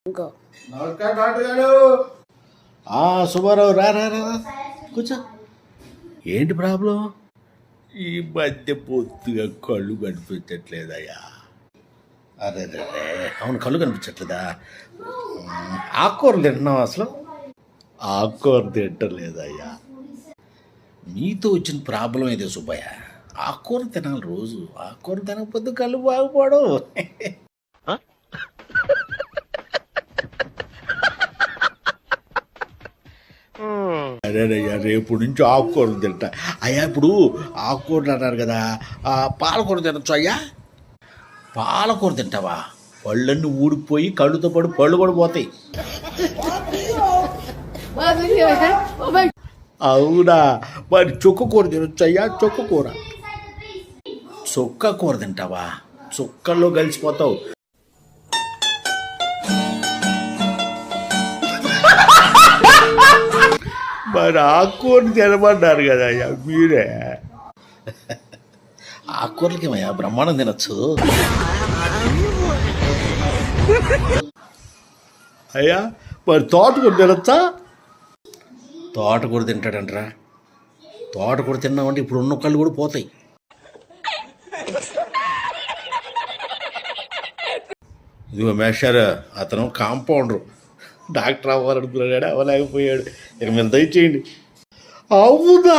ఇంకో నమస్కారం డాక్టర్ గారు. సుబ్బారావు రా రా రా కూర్చో. ఏంటి ప్రాబ్లం? ఈ మధ్య పొత్తుగా కళ్ళు కనిపించట్లేదయ్యా. అరే రే అవును, కళ్ళు కనిపించట్లేదా? ఆకుకూరలు తింటున్నావు అసలు? ఆకుకూర తింటలేదయ్యా. మీతో వచ్చిన ప్రాబ్లం ఇదే సుబ్బయ్య. ఆకుకూర తినాలి రోజు. ఆకుకూర తినకపోతే కళ్ళు బాగుపడవు. అదేనయ్యా, రేపు నుంచి ఆకుకూరలు తింటా. అయ్యా ఇప్పుడు ఆకుకూరలు అన్నారు కదా, పాలకూర తినచ్చు అయ్యా? పాలకూర తింటావా? పళ్ళన్నీ ఊడిపోయి కళ్ళుతో పాటు పళ్ళు కూడా పోతాయి. అవునా? మరి చుక్కకూర తినొచ్చు అయ్యా? చుక్కకూర చుక్క కూర తింటావా? చుక్కల్లో కలిసిపోతావు. మరి ఆకుకూర తినమన్నారు కదా అయ్యా మీరే. ఆకుకూరలకి ఏమయ్యా బ్రహ్మాండం తినచ్చు. అయ్యా మరి తోటకూర తినచ్చా? తోటకూర తింటాడంటరా. తోటకూర తిన్నామంటే ఇప్పుడు ఉన్న కళ్ళు కూడా పోతాయి. ఇదిగో మేషారు, అతను కాంపౌండరు. డాక్టర్ అవ్వాలనుకున్నాడు, అవ్వలేకపోయాడు. ఇక మీరు దయచేయండి. అవునా?